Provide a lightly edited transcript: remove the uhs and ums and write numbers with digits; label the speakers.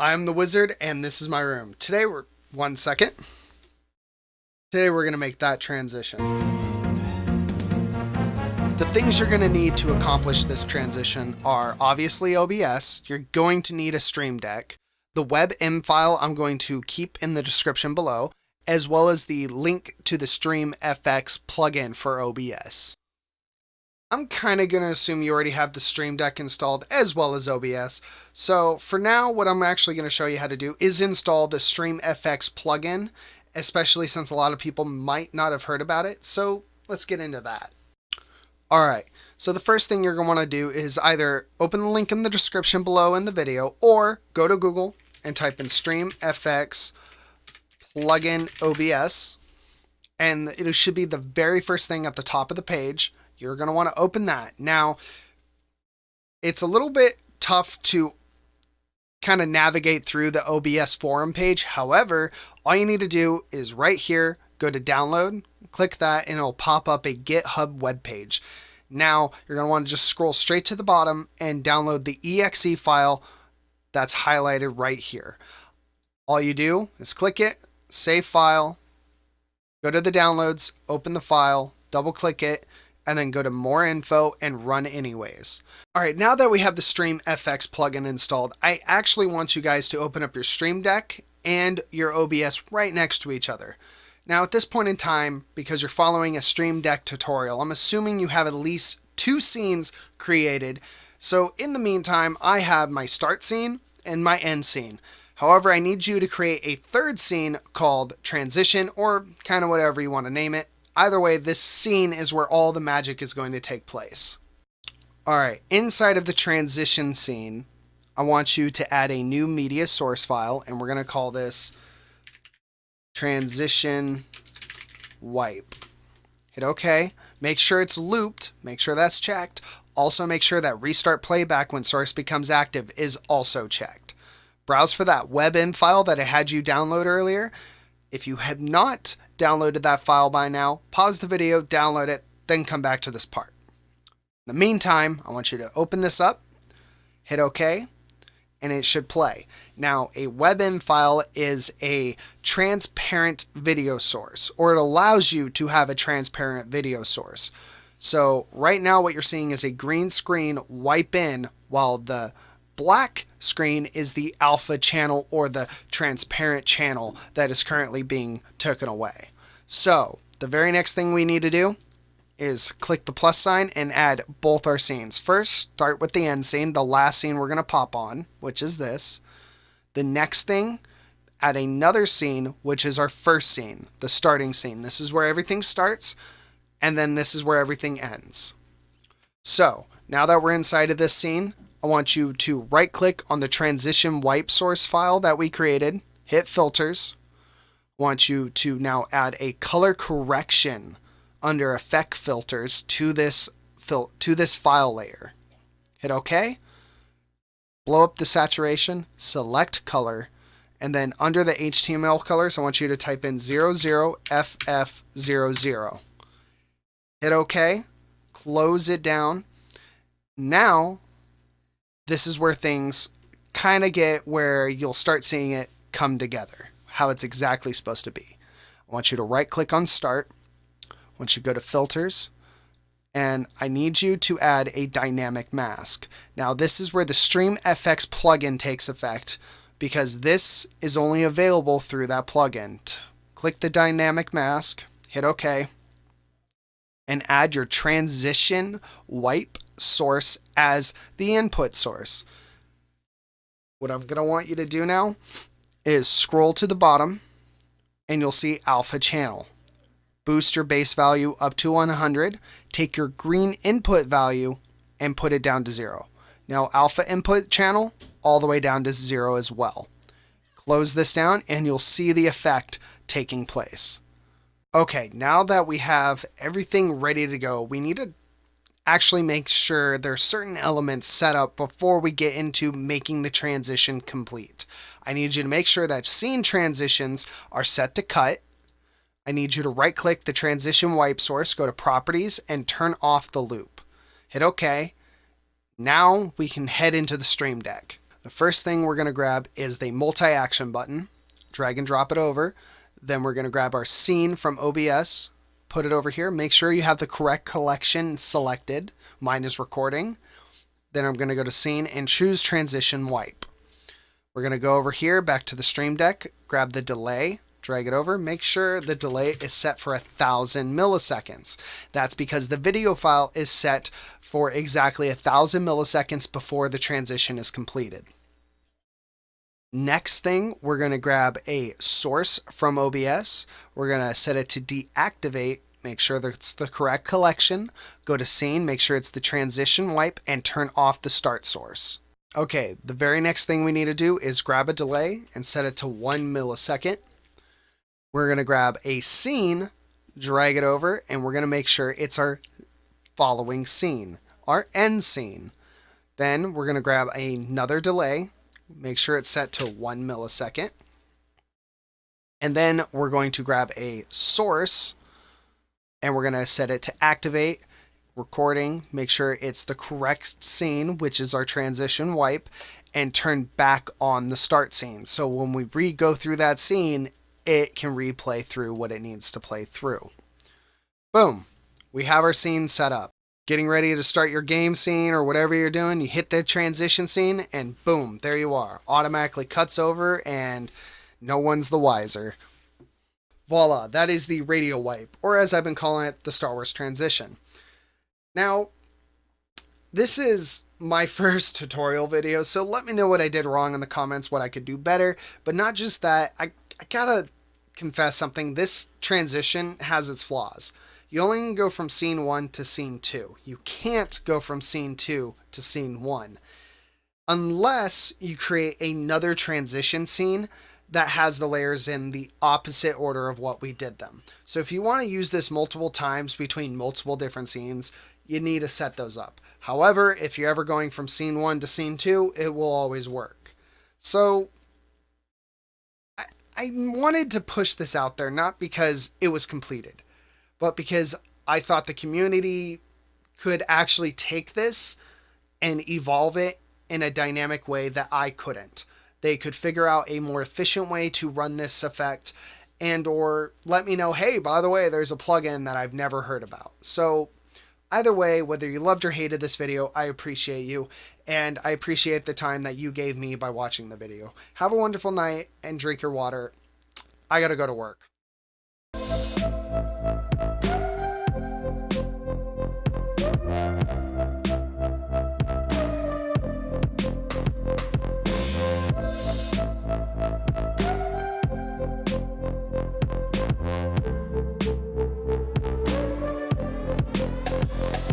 Speaker 1: I'm the wizard and this is my room. Today we're going to make that transition. The things you're going to need to accomplish this transition are obviously OBS. You're going to need a Streamdeck. The WebM file I'm going to keep in the description below, as well as the link to the StreamFX plugin for OBS. I'm kind of going to assume you already have the Streamdeck installed as well as OBS. So for now, what I'm actually going to show you how to do is install the StreamFX plugin, especially since a lot of people might not have heard about it. So let's get into that. All right. So the first thing you're going to want to do is either open the link in the description below in the video or go to Google and type in StreamFX plugin OBS. And it should be the very first thing at the top of the page. You're going to want to open that. Now, it's a little bit tough to kind of navigate through the OBS forum page. However, all you need to do is right here, go to download, click that, and it'll pop up a GitHub web page. Now, you're going to want to just scroll straight to the bottom and download the exe file that's highlighted right here. All you do is click it, save file, go to the downloads, open the file, double click it, and then go to more info and run anyways. All right, now that we have the StreamFX plugin installed, I actually want you guys to open up your Streamdeck and your OBS right next to each other. Now at this point in time, because you're following a Streamdeck tutorial, I'm assuming you have at least 2 scenes created. So in the meantime, I have my start scene and my end scene. However, I need you to create a third scene called transition, or kind of whatever you want to name it. Either way, this scene is where all the magic is going to take place. All right, inside of the transition scene, I want you to add a new media source file, and we're going to call this transition wipe. Hit OK. Make sure it's looped. Make sure that's checked. Also, make sure that restart playback when source becomes active is also checked. Browse for that WebM file that I had you download earlier. If you have not downloaded that file by now, pause the video, download it, then come back to this part. In the meantime, I want you to open this up, hit OK, and it should play. Now, a WebM file is a transparent video source, or it allows you to have a transparent video source. So right now what you're seeing is a green screen wipe in, while the black screen is the alpha channel or the transparent channel that is currently being taken away. So the very next thing we need to do is click the plus sign and add both our scenes. First, start with the end scene, the last scene we're going to pop on, which is this. The next thing, add another scene, which is our first scene, the starting scene. This is where everything starts, and then this is where everything ends. So now that we're inside of this scene, I want you to right click on the transition wipe source file that we created, hit filters. I want you to now add a color correction under effect filters to this file layer. Hit OK. Blow up the saturation, select color, and then under the HTML colors, I want you to type in 00FF00. Hit OK. Close it down. Now, this is where things kind of get where you'll start seeing it come together, how it's exactly supposed to be. I want you to right click on start. I want you to go to filters, and I need you to add a dynamic mask. Now this is where the StreamFX plugin takes effect, because this is only available through that plugin. Click the dynamic mask, hit OK, and add your transition wipe source as the input source. What I'm going to want you to do now is scroll to the bottom and you'll see alpha channel. Boost your base value up to 100. Take your green input value and put it down to 0. Now alpha input channel all the way down to 0 as well. Close this down and you'll see the effect taking place. Okay, now that we have everything ready to go, we need to actually make sure there's certain elements set up before we get into making the transition complete. I need you to make sure that scene transitions are set to cut. I need you to right click the transition wipe source, go to properties and turn off the loop. Hit OK. Now we can head into the Streamdeck. The first thing we're going to grab is the multi-action button, drag and drop it over. Then we're going to grab our scene from OBS, put it over here. Make sure you have the correct collection selected. Mine is recording. Then I'm going to go to scene and choose transition wipe. We're going to go over here back to the Streamdeck, grab the delay, drag it over. Make sure the delay is set for 1,000 milliseconds. That's because the video file is set for exactly 1,000 milliseconds before the transition is completed. Next thing, we're going to grab a source from OBS. We're going to set it to deactivate. Make sure that's the correct collection. Go to scene, make sure it's the transition wipe, and turn off the start source. Okay, the very next thing we need to do is grab a delay and set it to 1 millisecond. We're going to grab a scene, drag it over, and we're going to make sure it's our following scene, our end scene. Then we're going to grab another delay. Make sure it's set to 1 millisecond. And then we're going to grab a source and we're going to set it to activate recording. Make sure it's the correct scene, which is our transition wipe, and turn back on the start scene. So when we go through that scene, it can replay through what it needs to play through. Boom. We have our scene set up. Getting ready to start your game scene or whatever you're doing, you hit the transition scene and boom, there you are. Automatically cuts over and no one's the wiser. Voila, that is the Radial wipe, or as I've been calling it, the Star Wars transition. Now, this is my first tutorial video, so let me know what I did wrong in the comments, what I could do better. But not just that, I gotta confess something. This transition has its flaws. You only can go from scene 1 to scene 2. You can't go from scene 2 to scene 1. Unless you create another transition scene that has the layers in the opposite order of what we did them. So if you want to use this multiple times between multiple different scenes, you need to set those up. However, if you're ever going from scene 1 to scene 2, it will always work. So I wanted to push this out there, not because it was completed, but because I thought the community could actually take this and evolve it in a dynamic way that I couldn't. They could figure out a more efficient way to run this effect and or let me know, hey, by the way, there's a plugin that I've never heard about. So either way, whether you loved or hated this video, I appreciate you, and I appreciate the time that you gave me by watching the video. Have a wonderful night and drink your water. I gotta go to work.